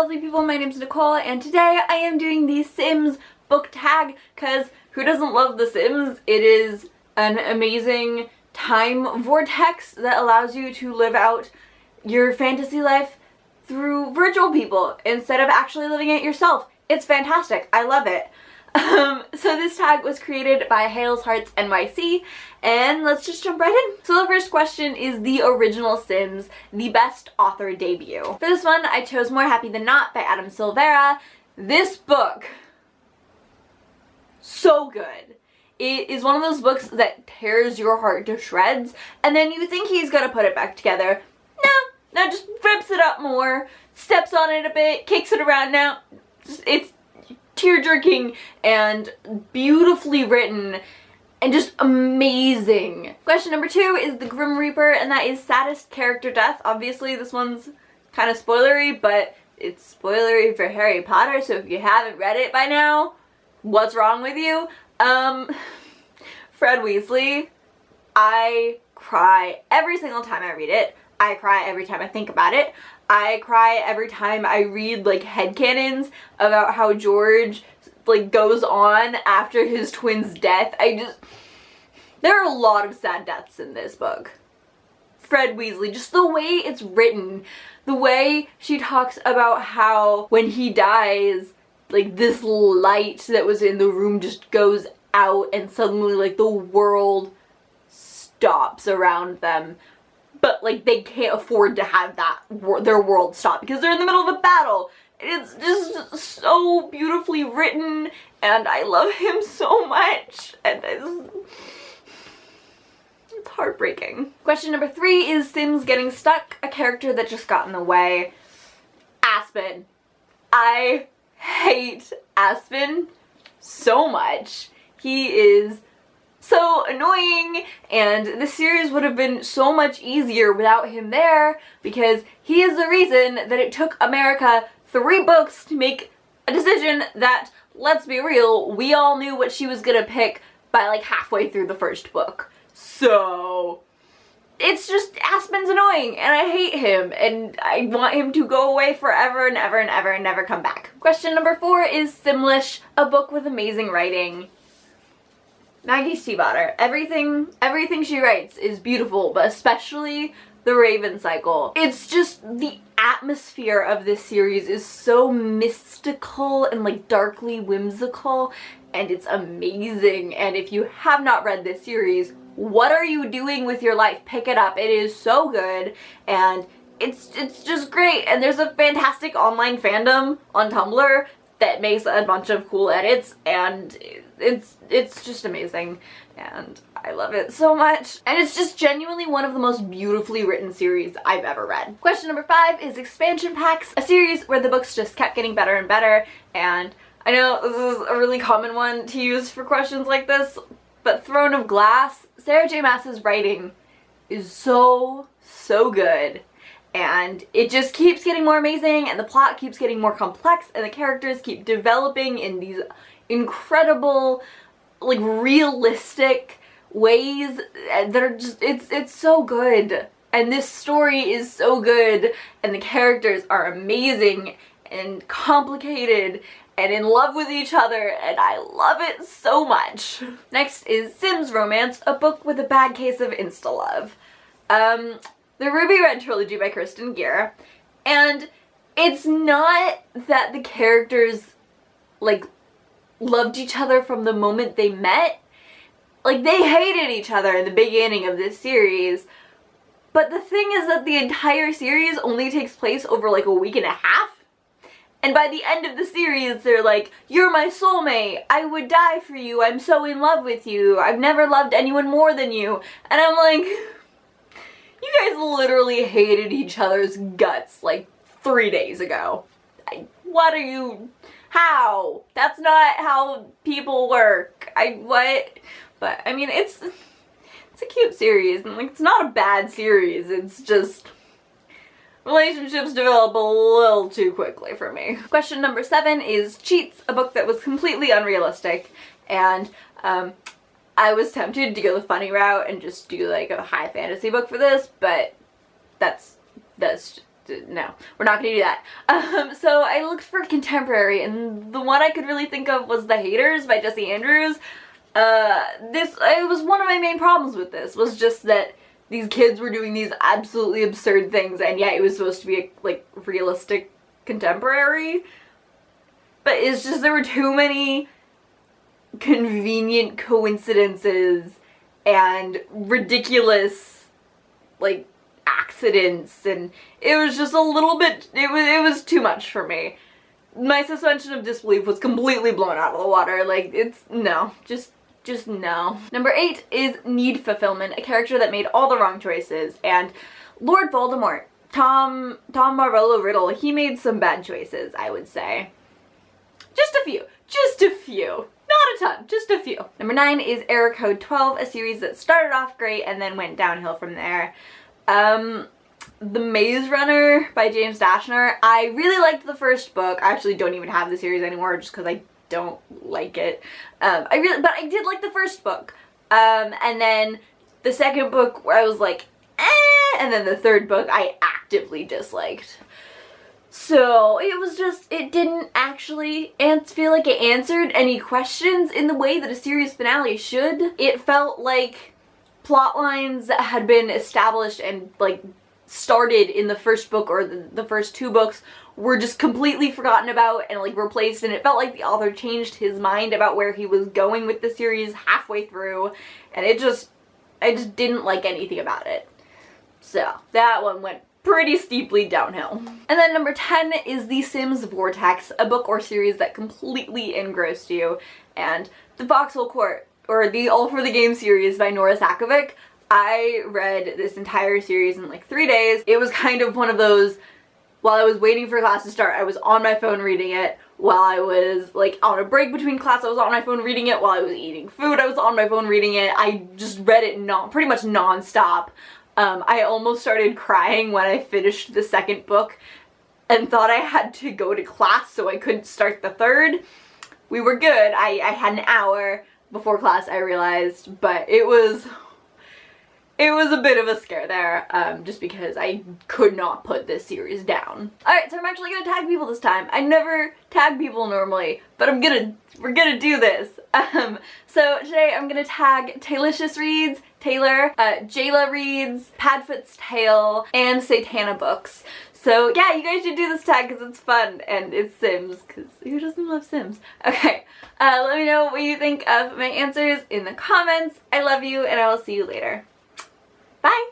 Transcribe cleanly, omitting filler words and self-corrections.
lovely people, my name's Nicole, and today I am doing the Sims book tag, because who doesn't love The Sims? It is an amazing time vortex that allows you to live out your fantasy life through virtual people instead of actually living it yourself. It's fantastic. I love it. So this tag was created by Hales Hearts NYC, and let's just jump right in. So the first question is the original Sims, the best author debut. For this one, I chose More Happy Than Not by Adam Silvera. This book, so good. It is one of those books that tears your heart to shreds, and then you think he's gonna put it back together. No, just rips it up more, steps on it a bit, kicks it around. Now, it's tear-jerking and beautifully written and just amazing. Question number 2 is The Grim Reaper, and that is saddest character death. Obviously this one's kind of spoilery, but it's spoilery for Harry Potter, so if you haven't read it by now, what's wrong with you? Fred Weasley. I cry every single time I read it. I cry every time I think about it. I cry every time I read like headcanons about how George like goes on after his twin's death. There are a lot of sad deaths in this book. Fred Weasley, just the way it's written, the way she talks about how when he dies, like this light that was in the room just goes out and suddenly like the world stops around them. But like they can't afford to have that their world stop because they're in the middle of a battle. It's just so beautifully written, and I love him so much, and it's heartbreaking. Question number 3 is Sims Getting Stuck, a character that just got in the way. Aspen. I hate Aspen so much. He is so annoying, and this series would have been so much easier without him there, because he is the reason that it took America 3 books to make a decision that, let's be real, we all knew what she was gonna pick by like halfway through the first book. So it's just, Aspen's annoying and I hate him and I want him to go away forever and ever and ever and never come back. Question number 4 is Simlish, a book with amazing writing. Maggie Stiefvater. Everything she writes is beautiful, but especially the Raven Cycle. It's just, the atmosphere of this series is so mystical and like darkly whimsical, and it's amazing. And if you have not read this series, what are you doing with your life? Pick it up. It is so good, and it's just great. And there's a fantastic online fandom on Tumblr that makes a bunch of cool edits, and it's just amazing, and I love it so much. And it's just genuinely one of the most beautifully written series I've ever read. Question number 5 is Expansion Packs, a series where the books just kept getting better and better, and I know this is a really common one to use for questions like this, but Throne of Glass, Sarah J. Maas's writing is so good. And it just keeps getting more amazing, and the plot keeps getting more complex, and the characters keep developing in these incredible, like, realistic ways that are just, it's so good. And this story is so good, and the characters are amazing and complicated and in love with each other, and I love it so much. Next is Sims Romance, a book with a bad case of insta-love. The Ruby Red trilogy by Kristen Gear, and it's not that the characters like loved each other from the moment they met. Like, they hated each other in the beginning of this series, but the thing is that the entire series only takes place over like a week and a half, and by the end of the series they're like, you're my soulmate, I would die for you, I'm so in love with you, I've never loved anyone more than you, and I'm like, you guys literally hated each other's guts like 3 days ago. What are you... How? That's not how people work. What? But, I mean, it's a cute series, and like, it's not a bad series, it's just... relationships develop a little too quickly for me. Question number 7 is Cheats, a book that was completely unrealistic, and, I was tempted to go the funny route and just do like a high fantasy book for this, but that's no, we're not gonna do that. So I looked for contemporary, and the one I could really think of was The Haters by Jesse Andrews. It was one of my main problems with this, was just that these kids were doing these absolutely absurd things, and yeah, it was supposed to be like realistic contemporary, but it's just there were too many convenient coincidences and ridiculous like accidents, and it was just a little bit, it was too much for me. My suspension of disbelief was completely blown out of the water. Like, it's no, just no. Number 8 is Need Fulfillment, a character that made all the wrong choices, and Lord Voldemort, Tom Marvolo Riddle, he made some bad choices, I would say. Just a few. Not a ton, just a few. Number 9 is Error Code 12, a series that started off great and then went downhill from there. The Maze Runner by James Dashner. I really liked the first book. I actually don't even have the series anymore just because I don't like it. But I did like the first book. And then the second book where I was like, eh, and then the third book I actively disliked. So it was just, it didn't actually feel like it answered any questions in the way that a series finale should. It felt like plot lines that had been established and like started in the first book or the first 2 books were just completely forgotten about and like replaced, and it felt like the author changed his mind about where he was going with the series halfway through, and I just didn't like anything about it. So that one went pretty steeply downhill. And then number 10 is The Sims Vortex, a book or series that completely engrossed you, and The Foxhole Court, or the All for the Game series by Nora Sakovic. I read this entire series in like 3 days. It was kind of one of those, while I was waiting for class to start, I was on my phone reading it. While I was like on a break between class, I was on my phone reading it. While I was eating food, I was on my phone reading it. I just read it pretty much non-stop. I almost started crying when I finished the second book and thought I had to go to class so I couldn't start the third. We were good. I had an hour before class, I realized, but it was a bit of a scare there, just because I could not put this series down. Alright, so I'm actually gonna tag people this time. I never tag people normally, but we're gonna do this. So today I'm gonna tag TayliciousReads, Taylor, Jaylah Reads, PadfootsTail, and SaytanaBooks. So yeah, you guys should do this tag because it's fun and it's Sims, because who doesn't love Sims? Okay, let me know what you think of my answers in the comments. I love you, and I will see you later. Bye!